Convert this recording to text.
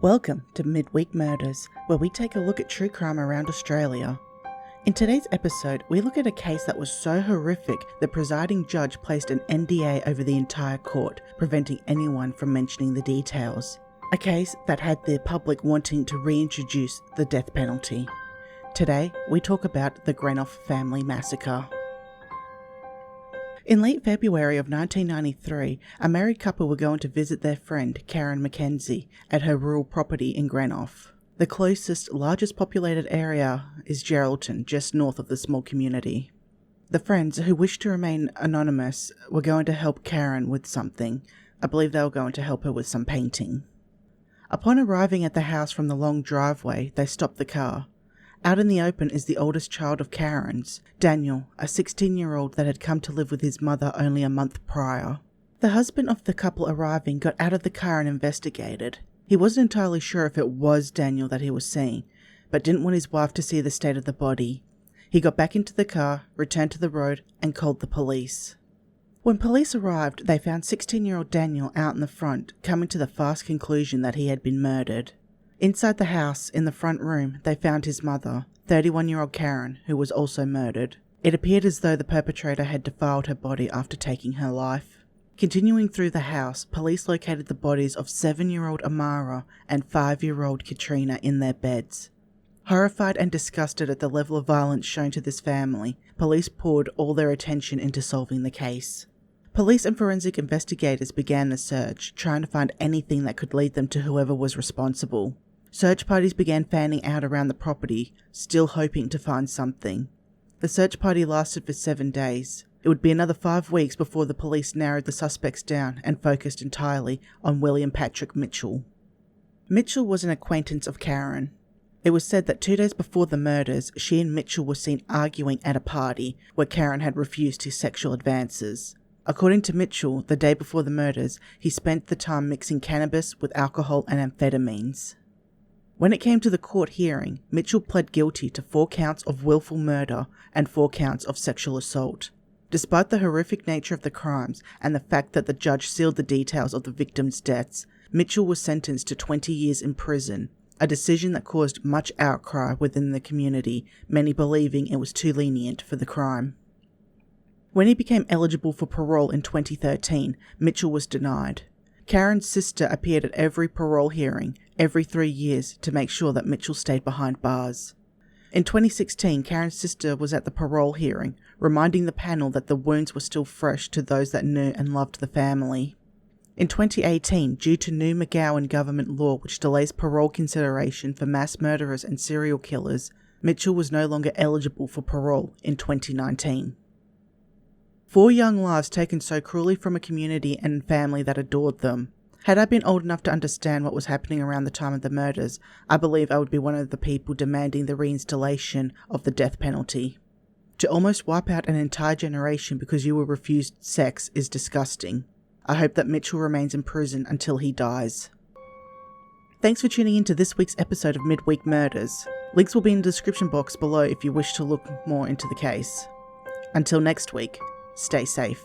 Welcome to Midweek Murders, where we take a look at true crime around Australia. In today's episode, we look at a case that was so horrific the presiding judge placed an NDA over the entire court, preventing anyone from mentioning the details. A case that had the public wanting to reintroduce the death penalty. Today, we talk about the Greenough family massacre. In late February of 1993, a married couple were going to visit their friend, Karen Mackenzie, at her rural property in Greenough. The closest, largest populated area is Geraldton, just north of the small community. The friends, who wished to remain anonymous, were going to help Karen with something. I believe they were going to help her with some painting. Upon arriving at the house from the long driveway, they stopped the car. Out in the open is the oldest child of Karen's, Daniel, a 16-year-old that had come to live with his mother only a month prior. The husband of the couple arriving got out of the car and investigated. He wasn't entirely sure if it was Daniel that he was seeing, but didn't want his wife to see the state of the body. He got back into the car, returned to the road, and called the police. When police arrived, they found 16-year-old Daniel out in the front, coming to the fast conclusion that he had been murdered. Inside the house, in the front room, they found his mother, 31-year-old Karen, who was also murdered. It appeared as though the perpetrator had defiled her body after taking her life. Continuing through the house, police located the bodies of 7-year-old Amara and 5-year-old Katrina in their beds. Horrified and disgusted at the level of violence shown to this family, police poured all their attention into solving the case. Police and forensic investigators began the search, trying to find anything that could lead them to whoever was responsible. Search parties began fanning out around the property, still hoping to find something. The search party lasted for 7 days. It would be another 5 weeks before the police narrowed the suspects down and focused entirely on William Patrick Mitchell. Mitchell was an acquaintance of Karen. It was said that 2 days before the murders, she and Mitchell were seen arguing at a party where Karen had refused his sexual advances. According to Mitchell, the day before the murders, he spent the time mixing cannabis with alcohol and amphetamines. When it came to the court hearing, Mitchell pled guilty to 4 counts of willful murder and 4 counts of sexual assault. Despite the horrific nature of the crimes and the fact that the judge sealed the details of the victims' deaths, Mitchell was sentenced to 20 years in prison, a decision that caused much outcry within the community, many believing it was too lenient for the crime. When he became eligible for parole in 2013, Mitchell was denied. Karen's sister appeared at every parole hearing, every 3 years, to make sure that Mitchell stayed behind bars. In 2016, Karen's sister was at the parole hearing, reminding the panel that the wounds were still fresh to those that knew and loved the family. In 2018, due to new McGowan government law which delays parole consideration for mass murderers and serial killers, Mitchell was no longer eligible for parole in 2019. 4 young lives taken so cruelly from a community and family that adored them. Had I been old enough to understand what was happening around the time of the murders, I believe I would be one of the people demanding the reinstallation of the death penalty. To almost wipe out an entire generation because you were refused sex is disgusting. I hope that Mitchell remains in prison until he dies. Thanks for tuning in to this week's episode of Midweek Murders. Links will be in the description box below if you wish to look more into the case. Until next week, stay safe.